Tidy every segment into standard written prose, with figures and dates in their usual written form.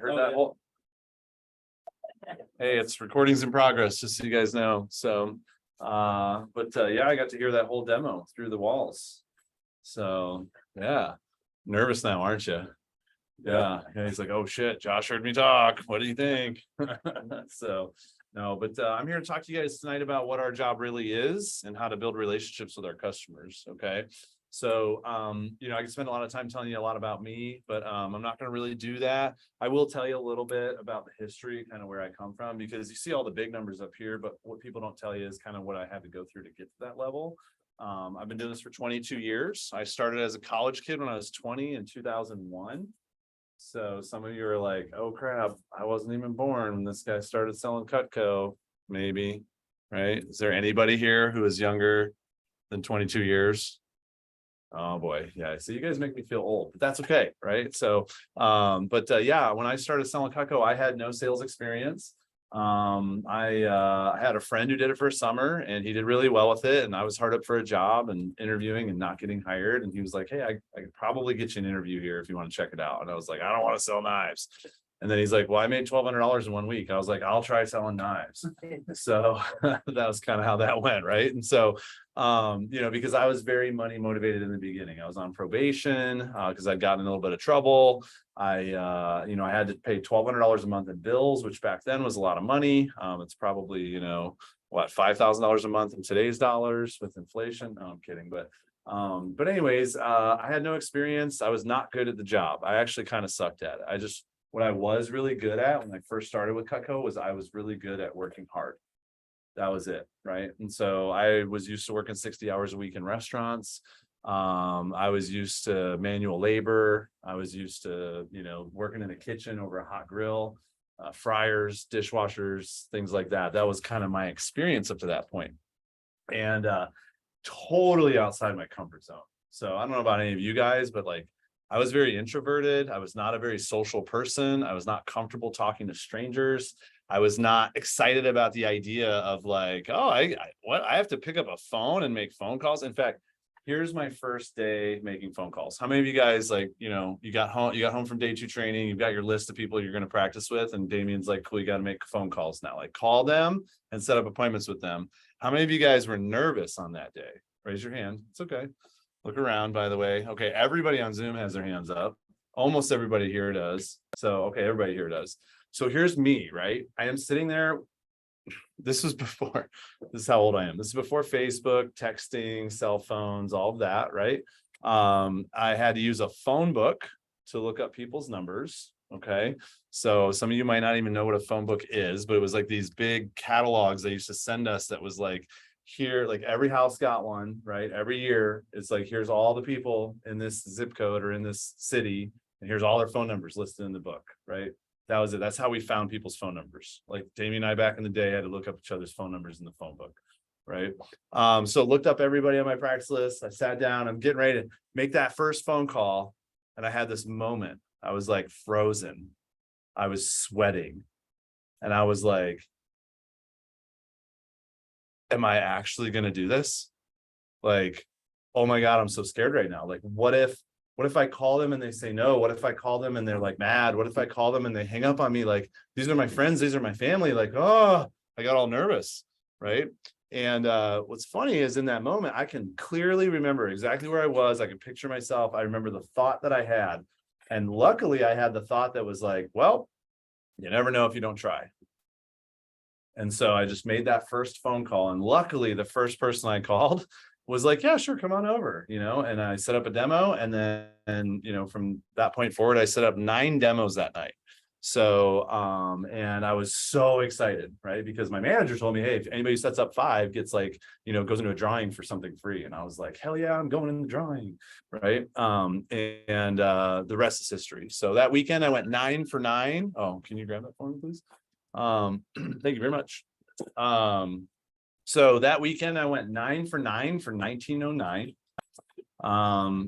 heard that whole. Hey, it's recordings in progress, just so you guys know. So, yeah, I got to hear that whole demo through the walls. So, yeah, nervous now, aren't you? Yeah. He's like, oh shit, Josh heard me talk. What do you think? So, no, but I'm here to talk to you guys tonight about what our job really is and how to build relationships with our customers. Okay. So, I can spend a lot of time telling you a lot about me, but I'm not going to really do that. I will tell you a little bit about the history, kind of where I come from, because you see all the big numbers up here, but what people don't tell you is kind of what I had to go through to get to that level. I've been doing this for 22 years. I started as a college kid when I was 20 in 2001. So some of you are like, oh crap, I wasn't even born when this guy started selling Cutco, maybe, right? Is there anybody here who is younger than 22 years? Oh boy, yeah. So you guys make me feel old, but that's okay, right? So, yeah, when I started selling Cutco, I had no sales experience. I had a friend who did it for a summer, and he did really well with it. And I was hard up for a job and interviewing and not getting hired. And he was like, "Hey, I could probably get you an interview here if you want to check it out." And I was like, "I don't want to sell knives." And then he's like, "Well, I made $1,200 in 1 week." I was like, "I'll try selling knives." So that was kind of how that went, right? And so, because I was very money motivated in the beginning. I was on probation because I'd gotten in a little bit of trouble. I had to pay $1,200 a month in bills, which back then was a lot of money. It's probably, $5,000 a month in today's dollars with inflation. No, I'm kidding. But anyways, I had no experience. I was not good at the job. I actually kind of sucked at it. What I was really good at when I first started with Cutco was I was really good at working hard. That was it, right? And so I was used to working 60 hours a week in restaurants. I was used to manual labor. I was used to, working in a kitchen over a hot grill, fryers, dishwashers, things like that. That was kind of my experience up to that point. And totally outside my comfort zone. So I don't know about any of you guys, but I was very introverted. I was not a very social person. I was not comfortable talking to strangers. I was not excited about the idea of I have to pick up a phone and make phone calls. In fact, here's my first day making phone calls. How many of you guys you got home from day 2 training, you've got your list of people you're going to practice with, and Damien's like, cool, you got to make phone calls now. Call them and set up appointments with them. How many of you guys were nervous on that day? Raise your hand. It's okay. Look around, by the way. Okay, everybody on Zoom has their hands up. Almost everybody here does. So, okay, everybody here does. So here's me, right? I am sitting there. This is how old I am. This is before Facebook, texting, cell phones, all of that, right? I had to use a phone book to look up people's numbers. Okay. So some of you might not even know what a phone book is, but it was these big catalogs they used to send us that was here, every house got one, right? Every year it's here's all the people in this zip code or in this city, and here's all their phone numbers listed in the book, right? That was it. That's how we found people's phone numbers. Damien and I back in the day had to look up each other's phone numbers in the phone book, right? So looked up everybody on my practice list. I sat down, I'm getting ready to make that first phone call, and I had this moment. I was frozen. I was sweating, and I was like, am I actually going to do this? Oh my God, I'm so scared right now. What if I call them and they say no? What if I call them and they're mad? What if I call them and they hang up on me? These are my friends. These are my family. Oh, I got all nervous. Right. And what's funny is in that moment, I can clearly remember exactly where I was. I can picture myself. I remember the thought that I had. And luckily I had the thought that was well, you never know if you don't try. And so I just made that first phone call. And luckily, the first person I called was yeah, sure, come on over, and I set up a demo. And then, from that point forward, I set up 9 demos that night. So, and I was so excited, right? Because my manager told me, hey, if anybody sets up 5 gets goes into a drawing for something free. And I was like, hell yeah, I'm going in the drawing, right? And the rest is history. So that weekend I went 9 for 9. Oh, can you grab that for me, please? Thank you very much. So that weekend I went 9 for 9 for 1909.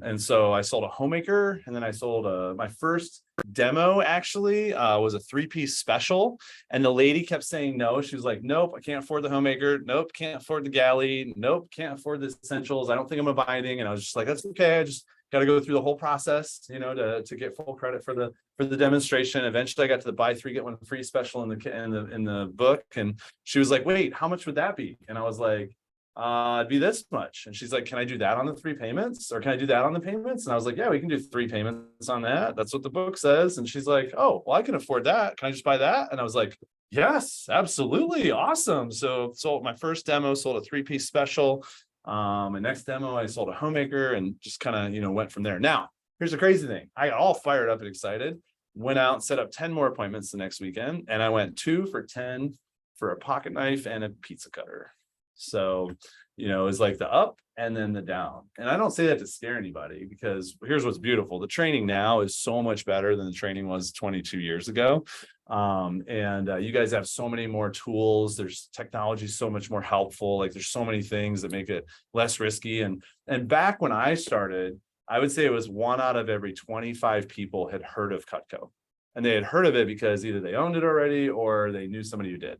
And so I sold a homemaker, and then I sold my first demo actually was a 3-piece special, and the lady kept saying no. She was like, nope, I can't afford the homemaker. Nope, can't afford the galley. Nope, can't afford the essentials. I don't think I'm gonna buy anything. And I was just like, that's okay. got to go through the whole process, to get full credit for the demonstration. Eventually I got to the buy 3 get 1 free special in the book, and she was like, wait, how much would that be? And I was like, it'd be this much. And she's like, can I do that on the 3 payments, or can I do that on the payments? And I was like, yeah, we can do 3 payments on that. That's what the book says. And she's like, oh, well, I can afford that. Can I just buy that? And I was like, yes, absolutely. Awesome. So sold my first demo, sold a 3-piece special. My next demo, I sold a homemaker, and just kind of, went from there. Now, here's the crazy thing. I got all fired up and excited, went out and set up 10 more appointments the next weekend. And I went 2 for 10 for a pocket knife and a pizza cutter. So, it was like the up and then the down. And I don't say that to scare anybody, because here's what's beautiful. The training now is so much better than the training was 22 years ago. You guys have so many more tools. There's technology so much more helpful. Like, there's so many things that make it less risky. And back when I started, I would say it was 1 out of every 25 people had heard of Cutco. And they had heard of it because either they owned it already or they knew somebody who did.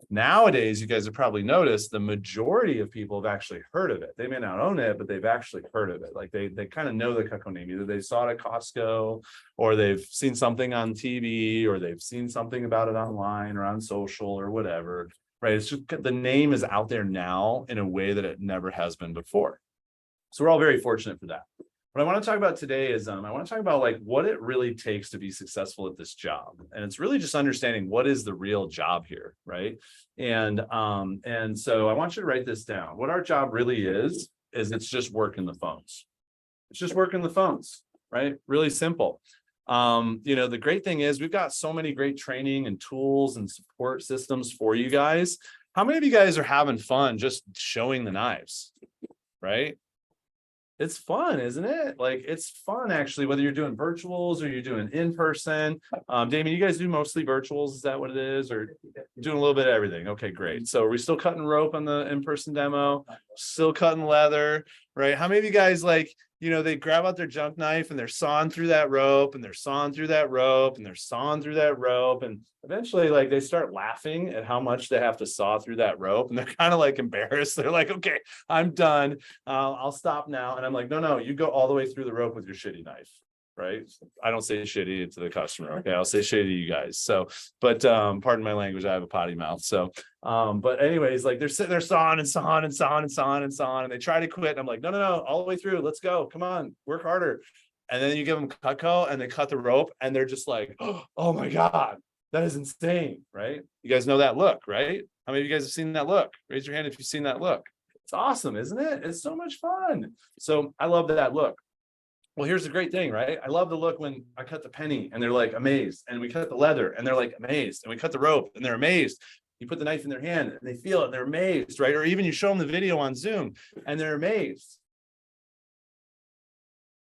Nowadays, you guys have probably noticed the majority of people have actually heard of it. They may not own it, but they've actually heard of it. Like, they kind of know the Cutco name. Either they saw it at Costco, or they've seen something on TV, or they've seen something about it online or on social or whatever, right? It's just the name is out there now in a way that it never has been before. So we're all very fortunate for that. What I want to talk about today is I want to talk about like what it really takes to be successful at this job. And it's really just understanding what is the real job here, right? And so I want you to write this down. What our job really is it's just working the phones. It's just working the phones, right? Really simple. The great thing is we've got so many great training and tools and support systems for you guys. How many of you guys are having fun just showing the knives, right? It's fun, isn't it? Like, it's fun, actually, whether you're doing virtuals or you're doing in person. Damien, you guys do mostly virtuals. Is that what it is? Or doing a little bit of everything? Okay, great. So are we still cutting rope on the in-person demo? Still cutting leather, right? How many of you guys, like, they grab out their junk knife and they're sawing through that rope, and they're sawing through that rope, and they're sawing through that rope. And eventually, like, they start laughing at how much they have to saw through that rope. And they're kind of like embarrassed. They're like, okay, I'm done. I'll stop now. And I'm like, no, you go all the way through the rope with your shitty knife. Right? I don't say shitty to the customer. Okay. I'll say shitty to you guys. So, but pardon my language, I have a potty mouth. So, but anyways, like, they're sitting there sawing and sawing and sawing and sawing and sawing, and they try to quit. And I'm like, no, all the way through. Let's go. Come on, work harder. And then you give them Cutco and they cut the rope, and they're just like, oh my God, that is insane. Right? You guys know that look, right? How many of you guys have seen that look? Raise your hand if you've seen that look. It's awesome, isn't it? It's so much fun. So I love that look. Well, here's the great thing, right? I love the look when I cut the penny and they're like amazed, and we cut the leather and they're like amazed, and we cut the rope and they're amazed. You put the knife in their hand and they feel it and they're amazed, right? Or even you show them the video on Zoom and they're amazed.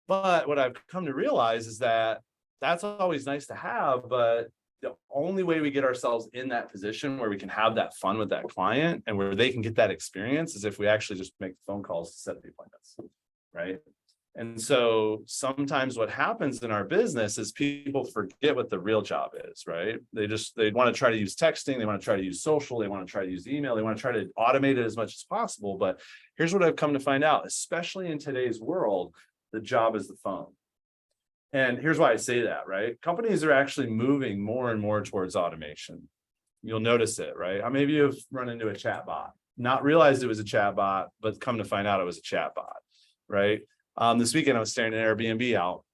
But what I've come to realize is that that's always nice to have, but the only way we get ourselves in that position where we can have that fun with that client and where they can get that experience is if we actually just make the phone calls to set the appointments, right? And so sometimes what happens in our business is people forget what the real job is, right? They want to try to use texting. They want to try to use social. They want to try to use email. They want to try to automate it as much as possible. But here's what I've come to find out, especially in today's world, the job is the phone. And here's why I say that, right? Companies are actually moving more and more towards automation. You'll notice it, right? How many of you have run into a chat bot, not realized it was a chat bot, but come to find out it was a chat bot, right? This weekend I was staying at Airbnb out,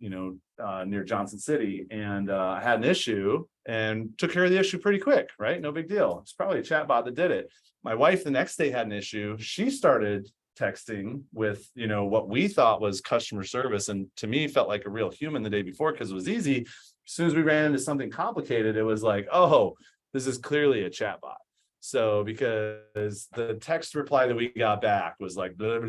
near Johnson City, and I had an issue and took care of the issue pretty quick, right? No big deal. It's probably a chatbot that did it. My wife the next day had an issue. She started texting with, what we thought was customer service, and to me felt like a real human the day before because it was easy. As soon as we ran into something complicated, it was like, oh, this is clearly a chatbot. So because the text reply that we got back was like, like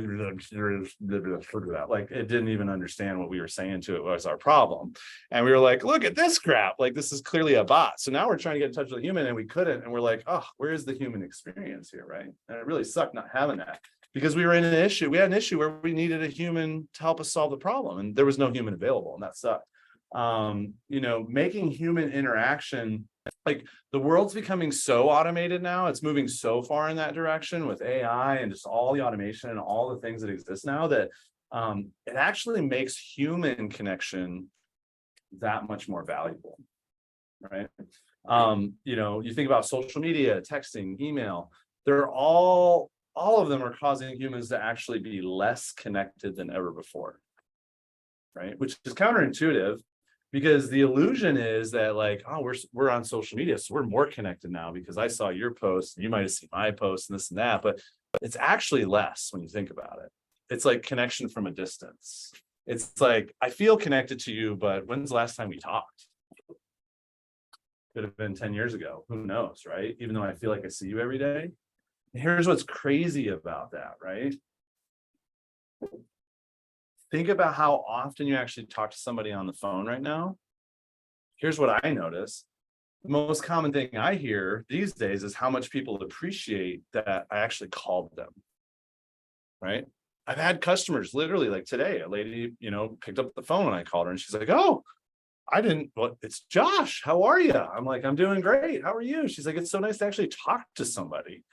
it didn't even understand what we were saying to it was our problem. And we were like, look at this crap. Like, this is clearly a bot. So now we're trying to get in touch with a human and we couldn't. And we're like, oh, where is the human experience here, right? And it really sucked not having that because we were in an issue. We had an issue where we needed a human to help us solve the problem. And there was no human available, and that sucked. Making human interaction, like, the world's becoming so automated now. It's moving so far in that direction with AI and just all the automation and all the things that exist now that it actually makes human connection that much more valuable, right? You think about social media, texting, email, they're all of them are causing humans to actually be less connected than ever before, right? Which is counterintuitive, because the illusion is that like, oh, we're on social media, so we're more connected now because I saw your post and you might have seen my post and this and that, but it's actually less when you think about it. It's like connection from a distance. It's like, I feel connected to you, but when's the last time we talked? Could have been 10 years ago. Who knows, right? Even though I feel like I see you every day. Here's what's crazy about that, right? Think about how often you actually talk to somebody on the phone right now. Here's what I notice. The most common thing I hear these days is how much people appreciate that I actually called them, right? I've had customers literally like today, a lady, picked up the phone and I called her and she's like, oh, it's Josh. How are you? I'm like, I'm doing great. How are you? She's like, it's so nice to actually talk to somebody.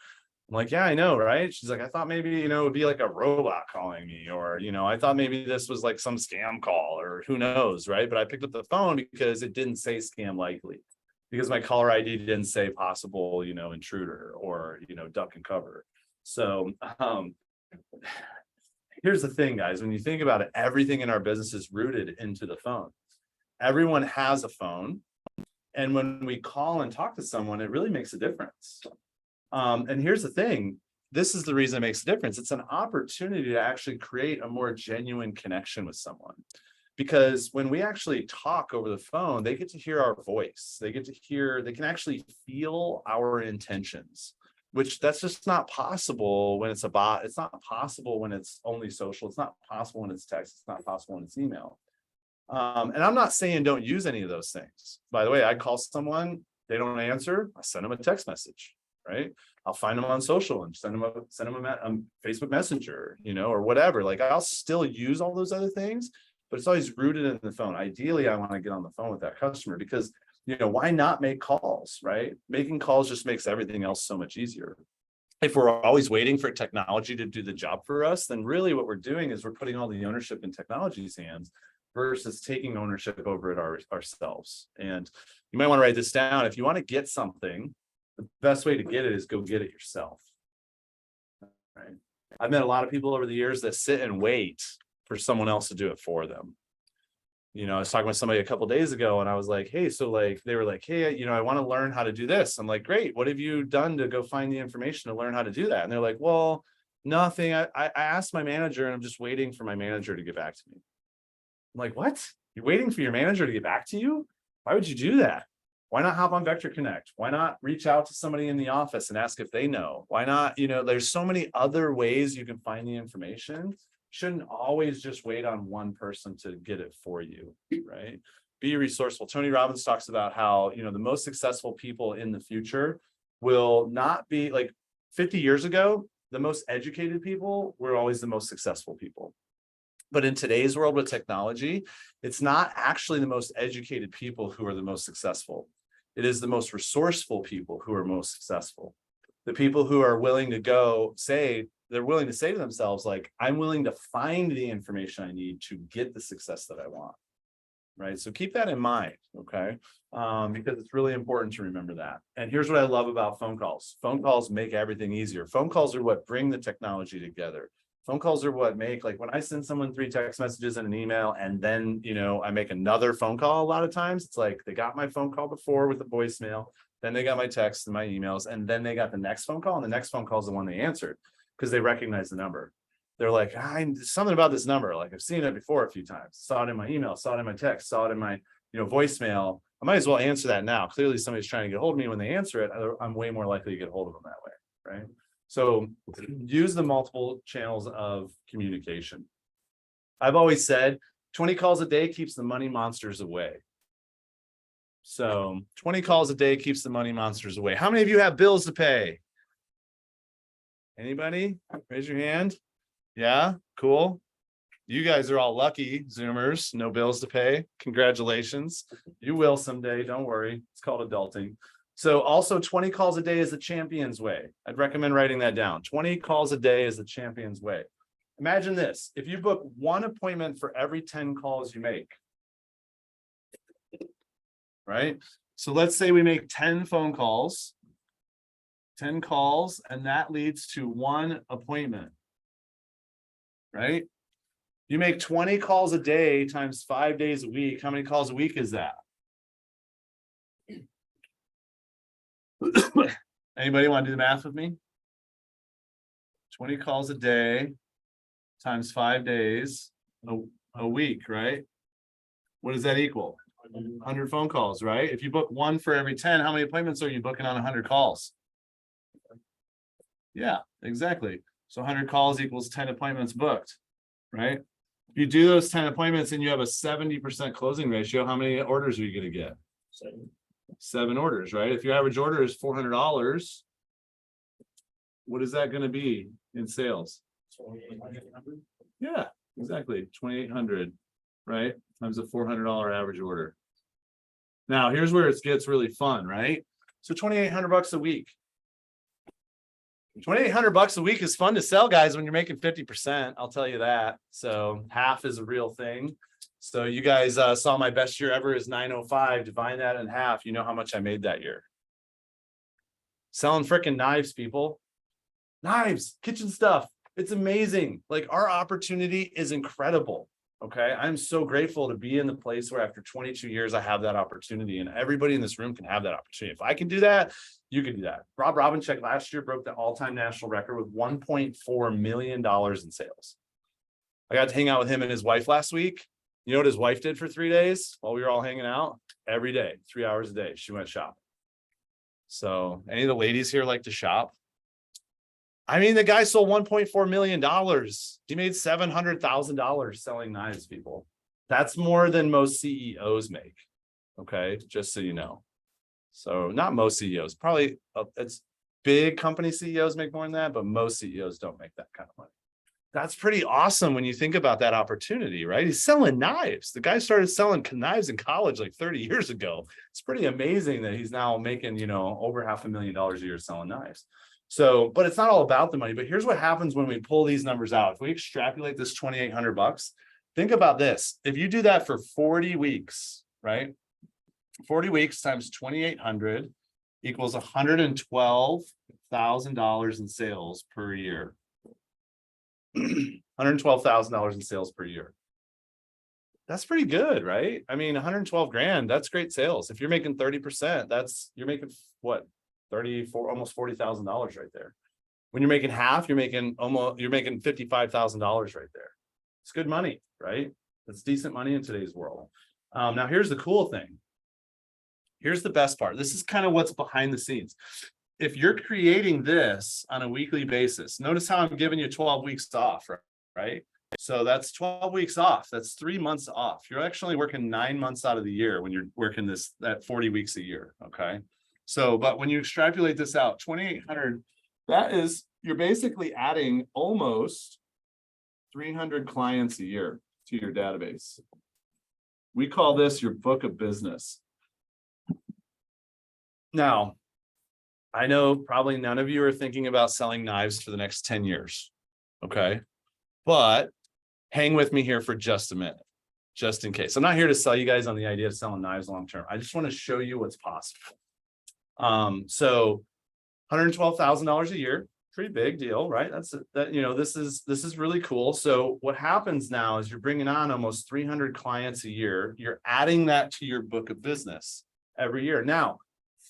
I'm like, yeah, I know, right? She's like, I thought maybe, it would be like a robot calling me, or, I thought maybe this was like some scam call, or who knows, right? But I picked up the phone because it didn't say scam likely, because my caller ID didn't say possible, intruder, or, duck and cover. So here's the thing, guys, when you think about it, everything in our business is rooted into the phone. Everyone has a phone. And when we call and talk to someone, it really makes a difference. And here's the thing, this is the reason it makes a difference. It's an opportunity to actually create a more genuine connection with someone. Because when we actually talk over the phone, they get to hear our voice. They can actually feel our intentions, which that's just not possible when it's a bot. It's not possible when it's only social. It's not possible when it's text. It's not possible when it's email. And I'm not saying don't use any of those things. By the way, I call someone, they don't answer, I send them a text message, right? I'll find them on social and send them a Facebook Messenger, or whatever. Like, I'll still use all those other things, but it's always rooted in the phone. Ideally, I want to get on the phone with that customer because, why not make calls, right? Making calls just makes everything else so much easier. If we're always waiting for technology to do the job for us, then really what we're doing is we're putting all the ownership in technology's hands versus taking ownership over it ourselves. And you might want to write this down. If you want to get something, the best way to get it is go get it yourself. Right? I've met a lot of people over the years that sit and wait for someone else to do it for them. I was talking with somebody a couple of days ago and I was like, hey, so like, they were like, hey, I want to learn how to do this. I'm like, great. What have you done to go find the information to learn how to do that? And they're like, well, nothing. I asked my manager and I'm just waiting for my manager to get back to me. I'm like, what? You're waiting for your manager to get back to you? Why would you do that? Why not hop on Vector Connect? Why not reach out to somebody in the office and ask if they know? Why not, there's so many other ways you can find the information. You shouldn't always just wait on one person to get it for you, right? Be resourceful. Tony Robbins talks about how, the most successful people in the future will not be like 50 years ago, the most educated people were always the most successful people. But in today's world with technology, it's not actually the most educated people who are the most successful. It is the most resourceful people who are most successful. The people who are willing to they're willing to say to themselves, like, I'm willing to find the information I need to get the success that I want. Right. So keep that in mind. Okay. Because it's really important to remember that. And here's what I love about phone calls. Phone calls make everything easier. Phone calls are what bring the technology together. Phone calls are what make, like when I send someone 3 text messages and an email, and then, I make another phone call, a lot of times it's like they got my phone call before with the voicemail, then they got my texts and my emails, and then they got the next phone call, and the next phone call is the one they answered because they recognize the number. They're like, something about this number. Like, I've seen it before a few times, saw it in my email, saw it in my text, saw it in my, voicemail. I might as well answer that now. Clearly somebody's trying to get hold of me. When they answer it, I'm way more likely to get hold of them that way. Right. So use the multiple channels of communication. I've always said 20 calls a day keeps the money monsters away. So 20 calls a day keeps the money monsters away. How many of you have bills to pay? Anybody? Raise your hand. Yeah, cool. You guys are all lucky Zoomers, no bills to pay. Congratulations. You will someday, don't worry. It's called adulting. So also 20 calls a day is the champion's way. I'd recommend writing that down. 20 calls a day is the champion's way. Imagine this, if you book one appointment for every 10 calls you make, right? So let's say we make 10 phone calls, 10 calls, and that leads to one appointment, right? You make 20 calls a day times 5 days a week. How many calls a week is that? Anybody want to do the math with me? 20 calls a day times 5 days a week, right? What does that equal? 100 phone calls, right? If you book one for every 10, how many appointments are you booking on 100 calls? Yeah, exactly. So 100 calls equals 10 appointments booked, right? If you do those 10 appointments and you have a 70% closing ratio, how many orders are you going to get? 7 orders, right? If your average order is $400, what is that going to be in sales? Yeah, exactly. 2,800, right? Times a $400 average order. Now, here's where it gets really fun, right? So 2,800 bucks a week. 2,800 bucks a week is fun to sell, guys, when you're making 50%. I'll tell you that. So half is a real thing. So you guys saw my best year ever is 905. Divide that in half. You know how much I made that year. Selling freaking knives, people. Knives, kitchen stuff. It's amazing. Like, our opportunity is incredible. Okay. I'm so grateful to be in the place where after 22 years, I have that opportunity, and everybody in this room can have that opportunity. If I can do that, you can do that. Rob Robincheck last year broke the all-time national record with $1.4 million in sales. I got to hang out with him and his wife last week. You know what his wife did for 3 days while we were all hanging out? Every day, 3 hours a day, she went shopping. So any of the ladies here like to shop? I mean, the guy sold $1.4 million. He made $700,000 selling knives, people. That's more than most CEOs make. Okay, just so you know. So not most CEOs, probably it's big company CEOs make more than that, but most CEOs don't make that kind of money. That's pretty awesome when you think about that opportunity, right? He's selling knives. The guy started selling knives in college like 30 years ago. It's pretty amazing that he's now making, you know, over $500,000 a year selling knives. So, but it's not all about the money. But here's what happens when we pull these numbers out. If we extrapolate this 2,800 bucks, think about this. If you do that for 40 weeks, right? 40 weeks times 2,800 equals $112,000 in sales per year. $112,000 in sales per year. That's pretty good, right? I mean, 112 grand, that's great sales. If you're making 30%, you're making what? 34, almost $40,000 right there. When you're making half, you're making $55,000 right there. It's good money, right? It's decent money in today's world. Now here's the cool thing. Here's the best part. This is kind of what's behind the scenes. If you're creating this on a weekly basis, notice how I'm giving you 12 weeks off, right? So that's 12 weeks off. That's 3 months off. You're actually working 9 months out of the year when you're working that 40 weeks a year. Okay. So, but when you extrapolate this out, 2,800, you're basically adding almost 300 clients a year to your database. We call this your book of business. Now, I know probably none of you are thinking about selling knives for the next 10 years. Okay. But hang with me here for just a minute, just in case. I'm not here to sell you guys on the idea of selling knives long term. I just want to show you what's possible. So $112,000 a year, pretty big deal, right? This is really cool. So what happens now is you're bringing on almost 300 clients a year. You're adding that to your book of business every year. Now,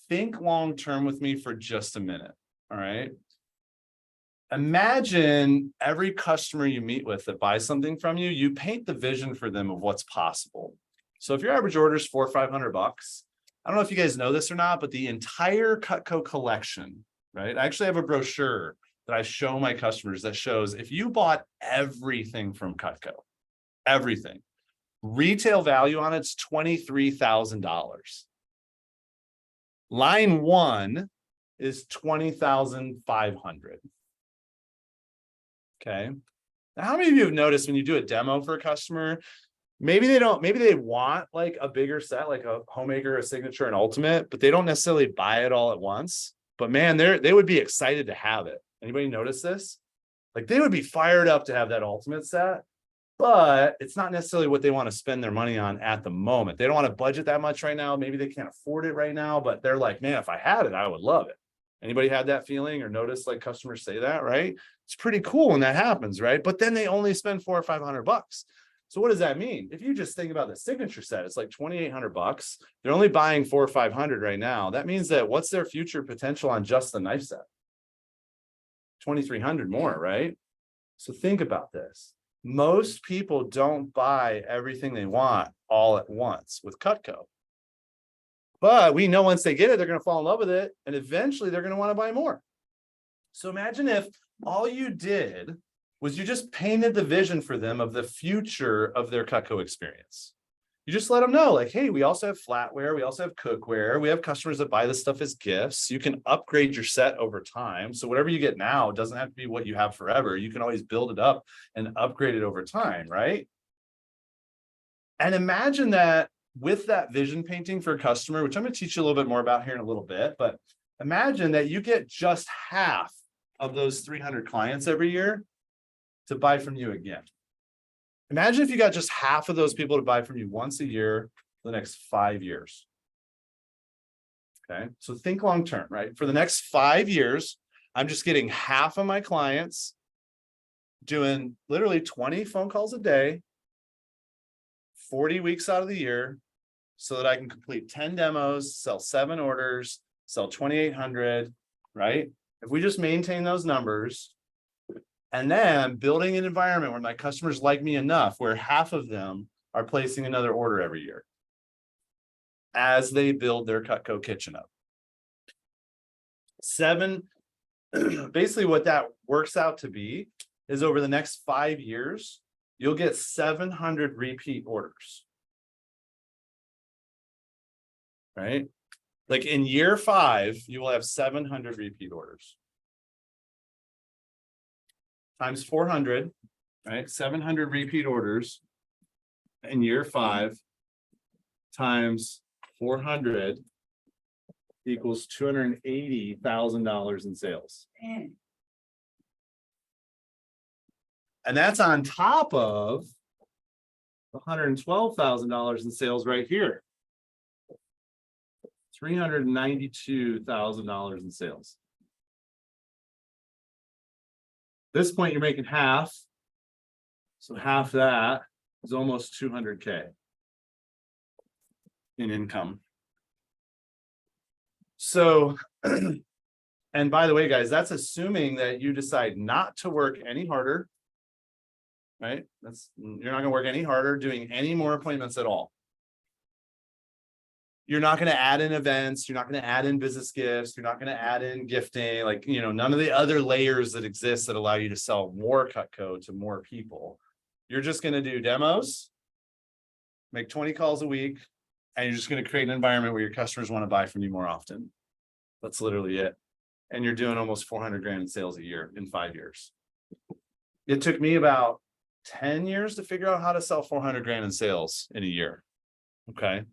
think long term with me for just a minute. All right. Imagine every customer you meet with that buys something from you, you paint the vision for them of what's possible. So if your average order is $400 or $500, I don't know if you guys know this or not, but the entire Cutco collection, right? I actually have a brochure that I show my customers that shows if you bought everything from Cutco, everything, retail value on it's $23,000. Line 1 is $20,500. Okay. Now, how many of you have noticed when you do a demo for a customer, maybe they want like a bigger set, like a Homemaker, a Signature, an Ultimate, but they don't necessarily buy it all at once. But man, they would be excited to have it. Anybody notice this? Like they would be fired up to have that ultimate set, but it's not necessarily what they want to spend their money on at the moment. They don't want to budget that much right now. Maybe they can't afford it right now, but they're like, man, if I had it, I would love it. Anybody had that feeling or notice like customers say that, right? It's pretty cool when that happens, right? But then they only spend $400 or $500. So what does that mean? If you just think about the signature set, it's like $2,800. They're only buying $400 or $500 right now. That means that what's their future potential on just the knife set? 2,300 more, right? So think about this. Most people don't buy everything they want all at once with Cutco. But we know once they get it, they're going to fall in love with it. And eventually they're going to want to buy more. So imagine if all you did was you just painted the vision for them of the future of their Cutco experience. You just let them know, like, hey, we also have flatware. We also have cookware. We have customers that buy this stuff as gifts. You can upgrade your set over time. So whatever you get now doesn't have to be what you have forever. You can always build it up and upgrade it over time, right? And imagine that with that vision painting for a customer, which I'm going to teach you a little bit more about here in a little bit, but imagine that you get just half of those 300 clients every year to buy from you again. Imagine if you got just half of those people to buy from you once a year for the next 5 years. Okay, so think long term, right? For the next 5 years, I'm just getting half of my clients doing literally 20 phone calls a day, 40 weeks out of the year, so that I can complete 10 demos, sell 7 orders, sell 2,800, right? If we just maintain those numbers, and then I'm building an environment where my customers like me enough, where half of them are placing another order every year as they build their Cutco kitchen up. Basically what that works out to be is over the next 5 years, you'll get 700 repeat orders. Right? Like in year 5, you will have 700 repeat orders. Times 400, right? 700 repeat orders in year 5 times 400 equals $280,000 in sales. And that's on top of $112,000 in sales right here. $392,000 in sales. At this point, you're making half. So half that is almost 200K in income. So, and by the way, guys, that's assuming that you decide not to work any harder, right? You're not going to work any harder doing any more appointments at all. You're not going to add in events. You're not going to add in business gifts. You're not going to add in gifting, like, you know, none of the other layers that exist that allow you to sell more Cutco to more people. You're just going to do demos, make 20 calls a week, and you're just going to create an environment where your customers want to buy from you more often. That's literally it. And you're doing almost 400 grand in sales a year in 5 years. It took me about 10 years to figure out how to sell 400 grand in sales in a year. Okay.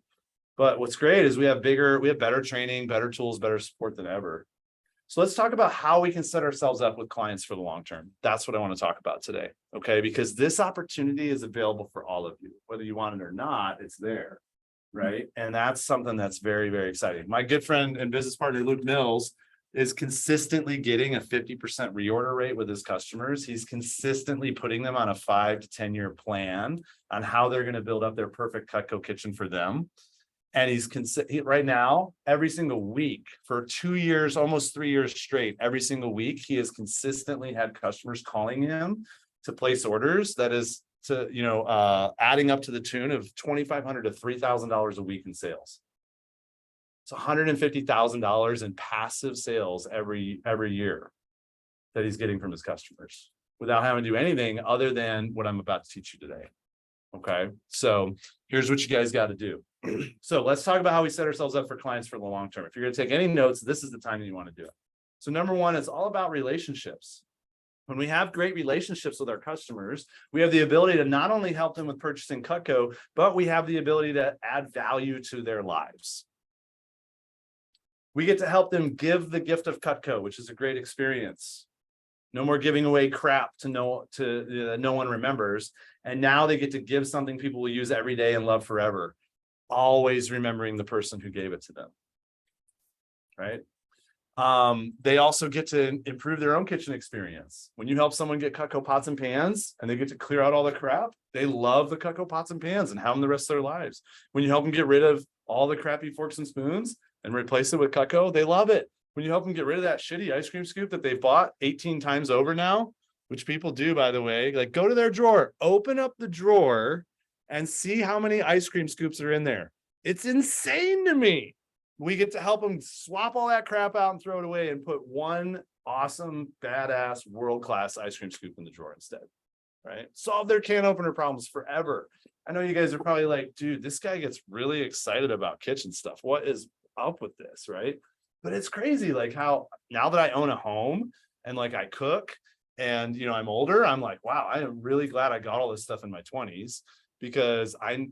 But what's great is we have better training, better tools, better support than ever. So let's talk about how we can set ourselves up with clients for the long term. That's what I want to talk about today. Okay. Because this opportunity is available for all of you, whether you want it or not, it's there. Right. And that's something that's very, very exciting. My good friend and business partner, Luke Mills, is consistently getting a 50% reorder rate with his customers. He's consistently putting them on a 5 to 10 year plan on how they're going to build up their perfect Cutco kitchen for them. And right now, every single week for 2 years, almost 3 years straight, every single week, he has consistently had customers calling him to place orders that is to, adding up to the tune of $2,500 to $3,000 a week in sales. It's $150,000 in passive sales every year that he's getting from his customers without having to do anything other than what I'm about to teach you today. Okay, so here's what you guys got to do. So let's talk about how we set ourselves up for clients for the long term. If you're going to take any notes, this is the time that you want to do it. So number one, it's all about relationships. When we have great relationships with our customers, we have the ability to not only help them with purchasing Cutco, but we have the ability to add value to their lives. We get to help them give the gift of Cutco, which is a great experience. No more giving away crap to no one remembers. And now they get to give something people will use every day and love forever. Always remembering the person who gave it to them. Right. They also get to improve their own kitchen experience. When you help someone get Cutco pots and pans and they get to clear out all the crap, they love the Cutco pots and pans and have them the rest of their lives. When you help them get rid of all the crappy forks and spoons and replace it with Cutco, they love it. When you help them get rid of that shitty ice cream scoop that they've bought 18 times over now, which people do, by the way, like go to their drawer, open up the drawer and see how many ice cream scoops are in there. It's insane to me. We get to help them swap all that crap out and throw it away and put one awesome, badass, world-class ice cream scoop in the drawer instead, right? Solve their can opener problems forever. I know you guys are probably like, dude, this guy gets really excited about kitchen stuff. What is up with this, right? But it's crazy, like how now that I own a home and like I cook and, you know, I'm older, I'm like, wow, I am really glad I got all this stuff in my 20s. Because I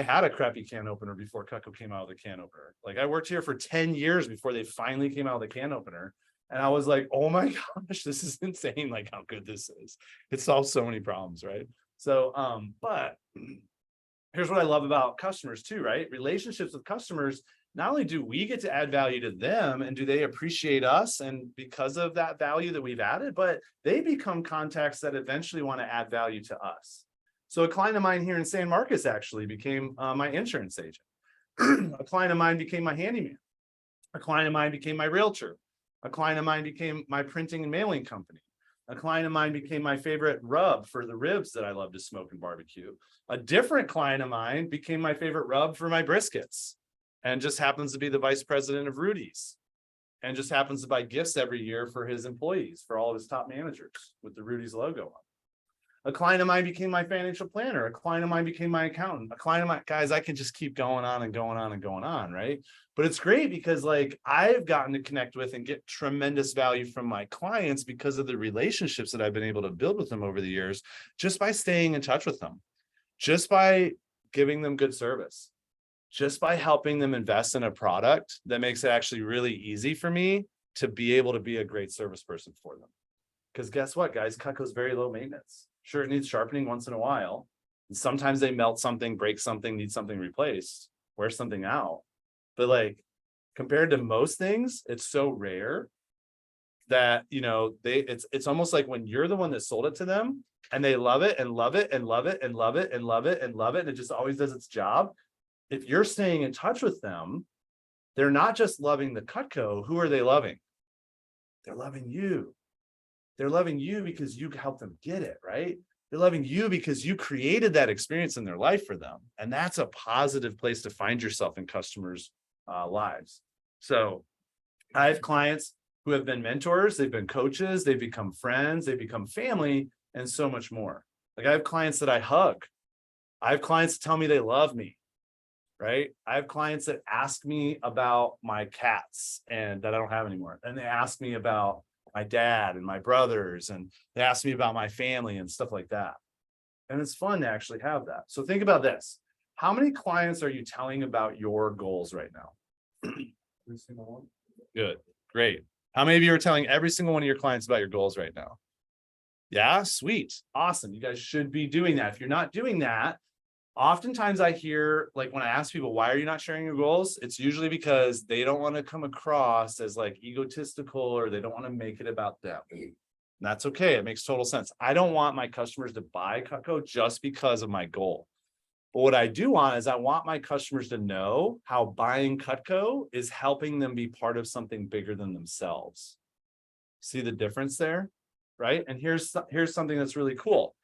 had a crappy can opener before Cutco came out with a can opener. Like I worked here for 10 years before they finally came out with a can opener. And I was like, oh my gosh, this is insane. Like how good this is. It solves so many problems, right? So, but here's what I love about customers too, right? Relationships with customers, not only do we get to add value to them and do they appreciate us and because of that value that we've added, but they become contacts that eventually want to add value to us. So a client of mine here in San Marcos actually became my insurance agent. A client of mine became my handyman. A client of mine became my realtor. A client of mine became my printing and mailing company. A client of mine became my favorite rub for the ribs that I love to smoke and barbecue. A different client of mine became my favorite rub for my briskets and just happens to be the vice president of Rudy's and just happens to buy gifts every year for his employees, for all of his top managers with the Rudy's logo on. A client of mine became my financial planner. A client of mine became my accountant. A client of mine, guys, I can just keep going on and going on and going on, right? But it's great because like I've gotten to connect with and get tremendous value from my clients because of the relationships that I've been able to build with them over the years, just by staying in touch with them, just by giving them good service, just by helping them invest in a product that makes it actually really easy for me to be able to be a great service person for them. Because guess what, guys, Cutco's very low maintenance. Sure, it needs sharpening once in a while. And sometimes they melt something, break something, need something replaced, wear something out. But like compared to most things, it's so rare that, you know, it's almost like when you're the one that sold it to them and they love it and love it and love it and love it and love it and love it. And it just always does its job. If you're staying in touch with them, they're not just loving the Cutco. Who are they loving? They're loving you. They're loving you because you helped them get it, right? They're loving you because you created that experience in their life for them. And that's a positive place to find yourself in customers' lives. So I have clients who have been mentors, they've been coaches, they've become friends, they've become family, and so much more. Like I have clients that I hug. I have clients that tell me they love me, right? I have clients that ask me about my cats and that I don't have anymore. And they ask me about my dad and my brothers, and they ask me about my family and stuff like that. And it's fun to actually have that. So think about this. How many clients are you telling about your goals right now? Every single one. Good. Great. How many of you are telling every single one of your clients about your goals right now? Yeah, sweet. Awesome. You guys should be doing that. If you're not doing that, oftentimes I hear, like when I ask people, why are you not sharing your goals? It's usually because they don't want to come across as like egotistical or they don't want to make it about them. And that's okay. It makes total sense. I don't want my customers to buy Cutco just because of my goal. But what I do want is I want my customers to know how buying Cutco is helping them be part of something bigger than themselves. See the difference there, right? And here's something that's really cool.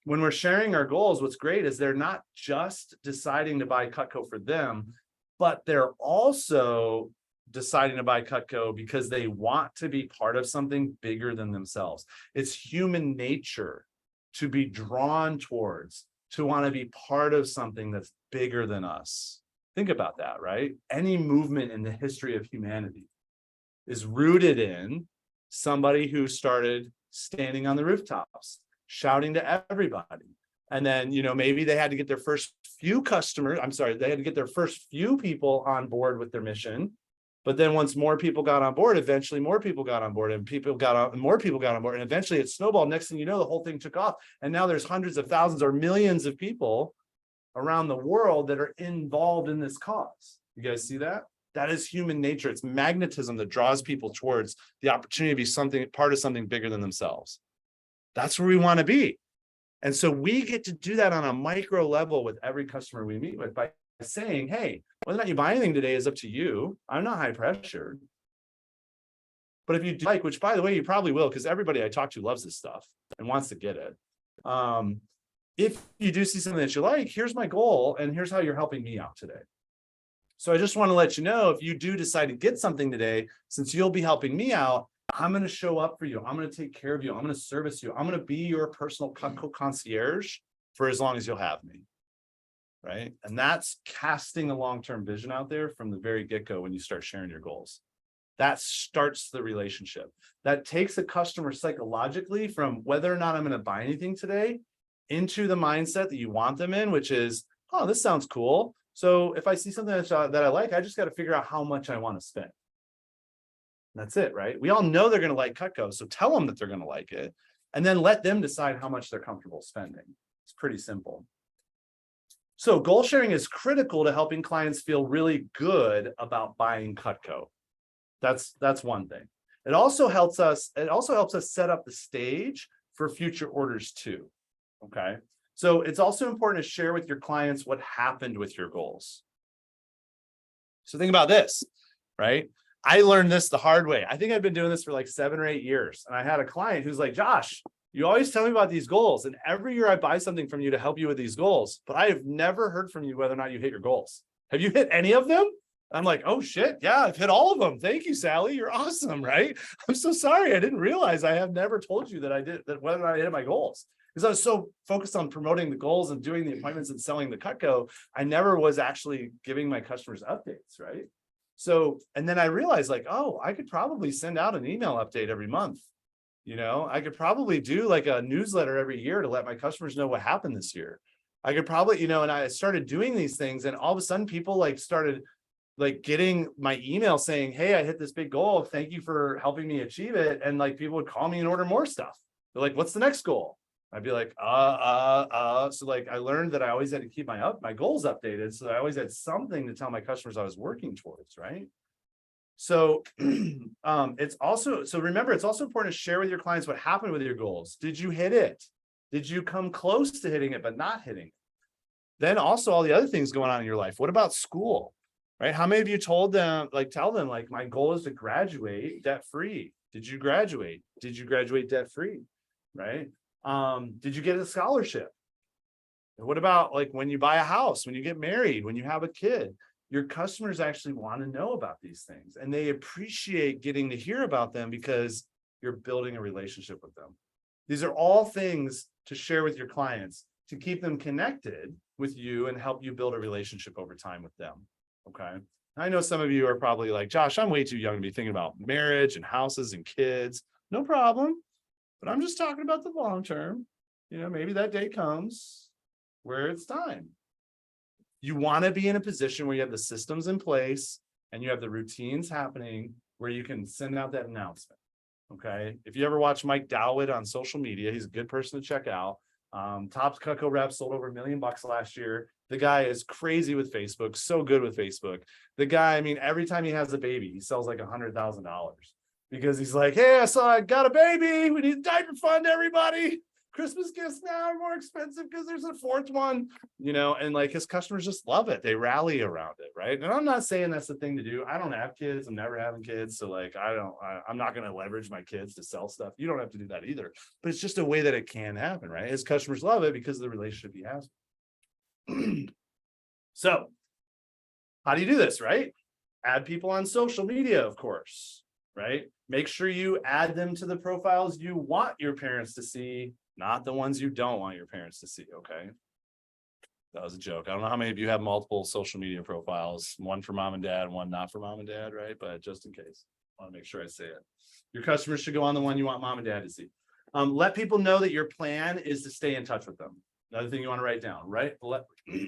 When we're sharing our goals, what's great is they're not just deciding to buy Cutco for them, but they're also deciding to buy Cutco because they want to be part of something bigger than themselves. It's human nature to be drawn towards, to want to be part of something that's bigger than us. Think about that, right? Any movement in the history of humanity is rooted in somebody who started standing on the rooftops, shouting to everybody. And then, you know, maybe they had to get their first few customers. They had to get their first few people on board with their mission. But then once more people got on board, eventually more people got on board, and more people got on board. And eventually it snowballed. Next thing you know, the whole thing took off. And now there's hundreds of thousands or millions of people around the world that are involved in this cause. You guys see that? That is human nature. It's magnetism that draws people towards the opportunity to be part of something bigger than themselves. That's where we want to be. And so we get to do that on a micro level with every customer we meet with by saying, hey, whether or not you buy anything today is up to you. I'm not high pressured. But if you do like, which by the way, you probably will, because everybody I talk to loves this stuff and wants to get it. If you do see something that you like, here's my goal, and here's how you're helping me out today. So I just want to let you know, if you do decide to get something today, since you'll be helping me out, I'm going to show up for you. I'm going to take care of you. I'm going to service you. I'm going to be your personal Cutco concierge for as long as you'll have me. Right? And that's casting a long-term vision out there from the very get-go when you start sharing your goals. That starts the relationship. That takes a customer psychologically from whether or not I'm going to buy anything today into the mindset that you want them in, which is, oh, this sounds cool. So if I see something that I like, I just got to figure out how much I want to spend. That's it, right? We all know they're going to like Cutco, so tell them that they're going to like it, and then let them decide how much they're comfortable spending. It's pretty simple. So goal sharing is critical to helping clients feel really good about buying Cutco. That's one thing. It also helps us set up the stage for future orders too. Okay. So it's also important to share with your clients what happened with your goals. So think about this, right? I learned this the hard way. I think I've been doing this for like 7 or 8 years. And I had a client who's like, Josh, you always tell me about these goals. And every year I buy something from you to help you with these goals, but I have never heard from you whether or not you hit your goals. Have you hit any of them? I'm like, oh shit. Yeah, I've hit all of them. Thank you, Sally. You're awesome, right? I'm so sorry. I didn't realize I have never told you that I did that, whether or not I hit my goals. Because I was so focused on promoting the goals and doing the appointments and selling the Cutco, I never was actually giving my customers updates, right? So, and then I realized like, oh, I could probably send out an email update every month. You know, I could probably do like a newsletter every year to let my customers know what happened this year. I could probably, and I started doing these things, and all of a sudden people like started like getting my email saying, hey, I hit this big goal. Thank you for helping me achieve it. And like people would call me and order more stuff. They're like, what's the next goal? I'd be like, So like I learned that I always had to keep my goals updated. So I always had something to tell my customers I was working towards, right? So it's also important to share with your clients what happened with your goals. Did you hit it? Did you come close to hitting it, but not hitting it? Then also all the other things going on in your life. What about school, right? How many of you tell them, like, my goal is to graduate debt-free? Did you graduate? Did you graduate debt-free, right? Did you get a scholarship? What about like when you buy a house, when you get married, when you have a kid? Your customers actually want to know about these things, and they appreciate getting to hear about them because you're building a relationship with them. These are all things to share with your clients to keep them connected with you and help you build a relationship over time with them. Okay. I know some of you are probably like, Josh, I'm way too young to be thinking about marriage and houses and kids. No problem. But I'm just talking about the long term. Maybe that day comes where it's time. You want to be in a position where you have the systems in place and you have the routines happening where you can send out that announcement. Okay. If you ever watch Mike Dowd on social media, he's a good person to check out. Top Cutco rep, sold over $1 million last year. The guy is crazy with Facebook, so good with Facebook. The guy, every time he has a baby, he sells like $100,000 because he's like, hey, I got a baby. We need a diaper fund, everybody. Christmas gifts now are more expensive because there's a fourth one, and like his customers just love it. They rally around it, right? And I'm not saying that's the thing to do. I don't have kids. I'm never having kids. So like, I'm not going to leverage my kids to sell stuff. You don't have to do that either, but it's just a way that it can happen, right? His customers love it because of the relationship he has. So how do you do this, right? Add people on social media, of course, right? Make sure you add them to the profiles you want your parents to see, not the ones you don't want your parents to see, okay? That was a joke. I don't know how many of you have multiple social media profiles, one for mom and dad, one not for mom and dad, right? But just in case, I want to make sure I say it. Your customers should go on the one you want mom and dad to see. Let people know that your plan is to stay in touch with them. Another thing you want to write down, right?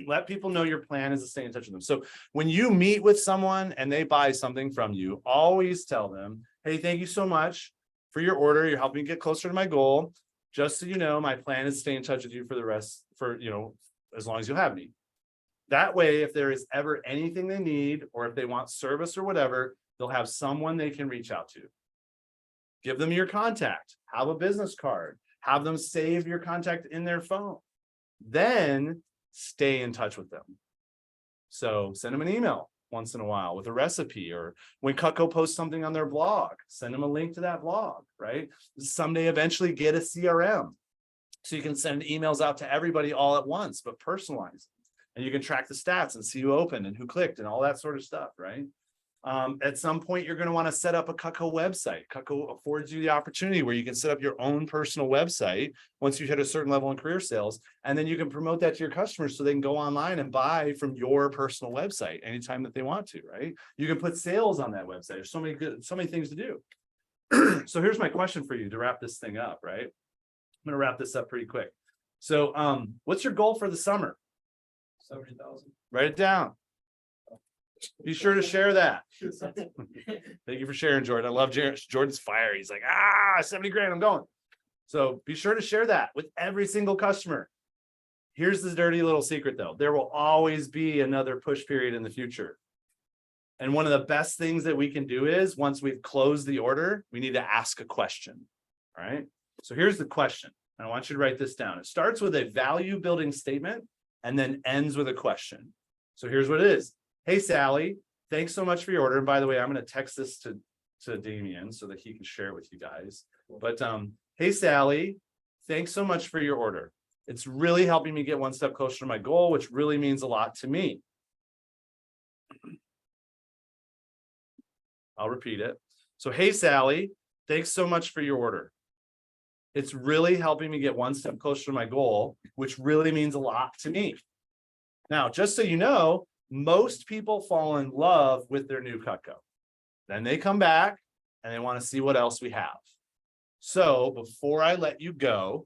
Let people know your plan is to stay in touch with them. So when you meet with someone and they buy something from you, always tell them, hey, thank you so much for your order. You're helping me get closer to my goal. Just so you know, my plan is to stay in touch with you for the rest, for, as long as you have me. That way, if there is ever anything they need, or if they want service or whatever, they'll have someone they can reach out to. Give them your contact, have a business card, have them save your contact in their phone. Then stay in touch with them. So send them an email once in a while with a recipe, or when Cutco posts something on their blog, send them a link to that blog, right? Someday, eventually get a CRM. So you can send emails out to everybody all at once, but personalized. And you can track the stats and see who opened and who clicked and all that sort of stuff, right? At some point, you're going to want to set up a Cutco website. Cutco affords you the opportunity where you can set up your own personal website once you hit a certain level in career sales, and then you can promote that to your customers so they can go online and buy from your personal website anytime that they want to, right? You can put sales on that website. There's so many things to do. So here's my question for you to wrap this thing up, right? I'm going to wrap this up pretty quick. So what's your goal for the summer? 70,000. Write it down. Be sure to share that. Thank you for sharing, Jordan. I love Jordan's fire. He's like, 70 grand, I'm going. So be sure to share that with every single customer. Here's the dirty little secret though. There will always be another push period in the future. And one of the best things that we can do is, once we've closed the order, we need to ask a question. All right. So here's the question. I want you to write this down. It starts with a value building statement and then ends with a question. So here's what it is. Hey, Sally, thanks so much for your order. And by the way, I'm going to text this to Damien so that he can share it with you guys. But hey, Sally, thanks so much for your order. It's really helping me get one step closer to my goal, which really means a lot to me. I'll repeat it. So, hey, Sally, thanks so much for your order. It's really helping me get one step closer to my goal, which really means a lot to me. Now, just so you know, most people fall in love with their new Cutco. Then they come back and they want to see what else we have. So before I let you go,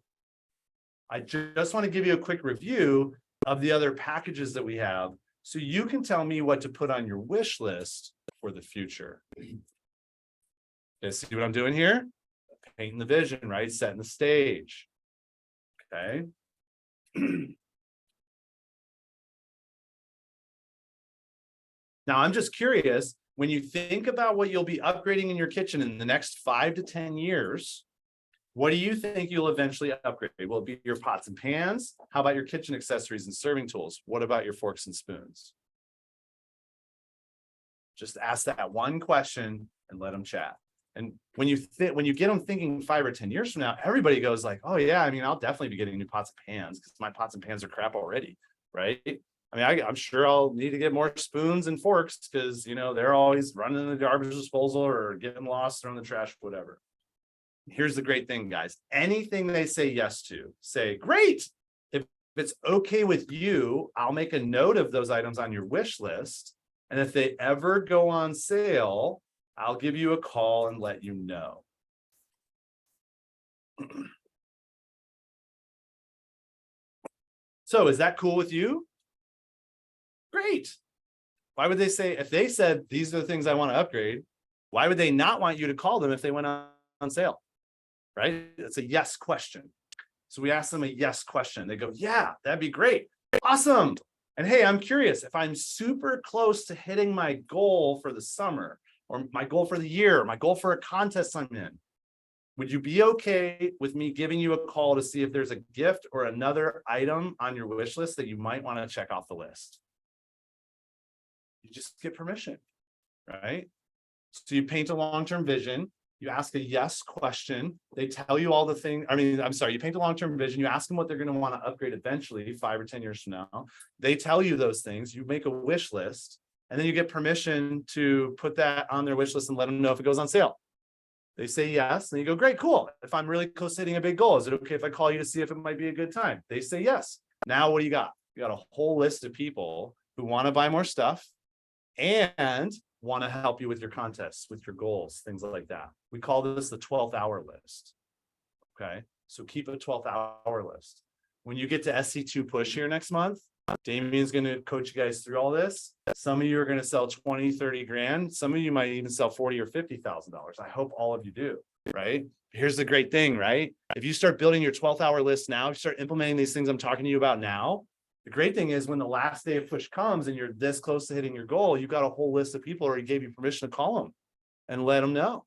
I just want to give you a quick review of the other packages that we have, so you can tell me what to put on your wish list for the future. Okay, see what I'm doing here? Painting the vision, right? Setting the stage. Okay. Now, I'm just curious, when you think about what you'll be upgrading in your kitchen in the next 5 to 10 years, what do you think you'll eventually upgrade? Will it be your pots and pans? How about your kitchen accessories and serving tools? What about your forks and spoons? Just ask that one question and let them chat. And when you get them thinking 5 or 10 years from now, everybody goes like, oh yeah, I mean, I'll definitely be getting new pots and pans because my pots and pans are crap already, right? I mean, I'm sure I'll need to get more spoons and forks because, they're always running in the garbage disposal or getting lost or in the trash, whatever. Here's the great thing, guys. Anything they say yes to, say, great. If it's okay with you, I'll make a note of those items on your wish list. And if they ever go on sale, I'll give you a call and let you know. So is that cool with you? Great. Why would they say, if they said, these are the things I want to upgrade, why would they not want you to call them if they went on sale? Right? It's a yes question. So we ask them a yes question. They go, yeah, that'd be great. Awesome. And hey, I'm curious, if I'm super close to hitting my goal for the summer, or my goal for the year, or my goal for a contest I'm in, would you be okay with me giving you a call to see if there's a gift or another item on your wish list that you might want to check off the list? You just get permission, right? So you paint a long-term vision, you ask a yes question, they tell you all the things. You paint a long-term vision, you ask them what they're going to want to upgrade eventually 5 or 10 years from now. They tell you those things, you make a wish list, and then you get permission to put that on their wish list and let them know if it goes on sale. They say yes, and you go, great, cool. If I'm really close to hitting a big goal, is it okay if I call you to see if it might be a good time? They say yes. Now what do you got? You got a whole list of people who want to buy more stuff and want to help you with your contests, with your goals, things like that. We call this the 12th hour list. Okay, so keep a 12th hour list. when you get to SC2 push here next month, Damien's going to coach you guys through all this. Some of you are going to sell 20, 30 grand. Some of you might even sell 40 or $50,000. I hope all of you do, right? Here's the great thing, right? If you start building your 12th hour list now, you start implementing these things I'm talking to you about now, the great thing is when the last day of push comes and you're this close to hitting your goal, you've got a whole list of people already gave you permission to call them and let them know.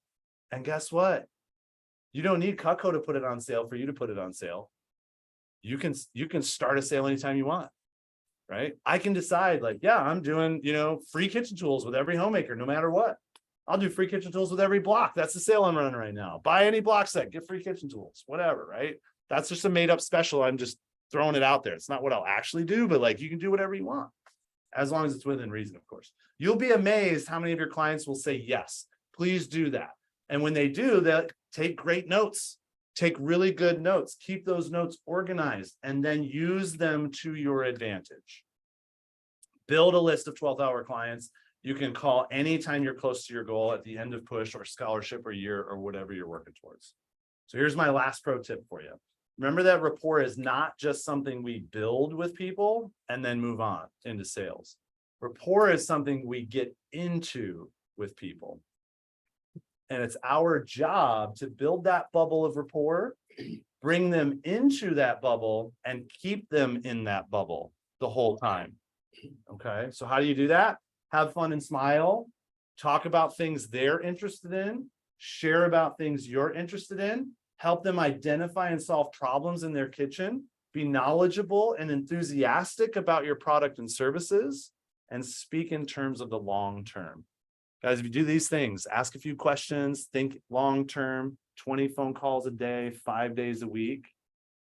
And guess what? You don't need Cutco to put it on sale for you to put it on sale. You can start a sale anytime you want, right? I can decide like, yeah, I'm doing, free kitchen tools with every homemaker, no matter what. I'll do free kitchen tools with every block. That's the sale I'm running right now. Buy any block set, get free kitchen tools, whatever, right? That's just a made up special. I'm just throwing it out there. It's not what I'll actually do, but like you can do whatever you want, as long as it's within reason, of course. You'll be amazed how many of your clients will say, yes, please do that. And when they do, they'll take great notes, take really good notes, keep those notes organized, and then use them to your advantage. Build a list of 12th hour clients you can call anytime you're close to your goal at the end of push or scholarship or year or whatever you're working towards. So here's my last pro tip for you. Remember that rapport is not just something we build with people and then move on into sales. Rapport is something we get into with people. And it's our job to build that bubble of rapport, bring them into that bubble, and keep them in that bubble the whole time. Okay, so how do you do that? Have fun and smile. Talk about things they're interested in. Share about things you're interested in. Help them identify and solve problems in their kitchen. Be knowledgeable and enthusiastic about your product and services. And speak in terms of the long term. Guys, if you do these things, ask a few questions, think long-term, 20 phone calls a day, 5 days a week,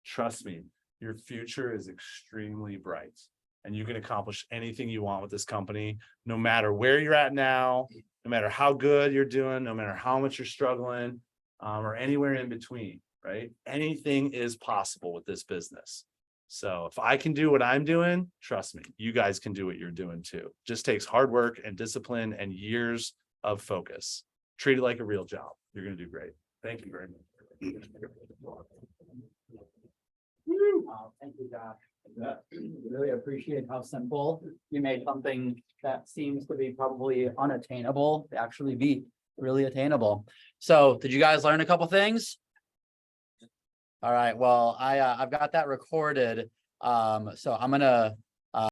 trust me, your future is extremely bright and you can accomplish anything you want with this company, no matter where you're at now, no matter how good you're doing, no matter how much you're struggling, or anywhere in between, right? Anything is possible with this business. So if I can do what I'm doing, trust me, you guys can do what you're doing too. Just takes hard work and discipline and years of focus. Treat it like a real job. You're going to do great. Thank you very much. Thank you, Josh. Really appreciate how simple you made something that seems to be probably unattainable to actually be really attainable. So did you guys learn a couple things? All right, well, I've got that recorded. So I'm gonna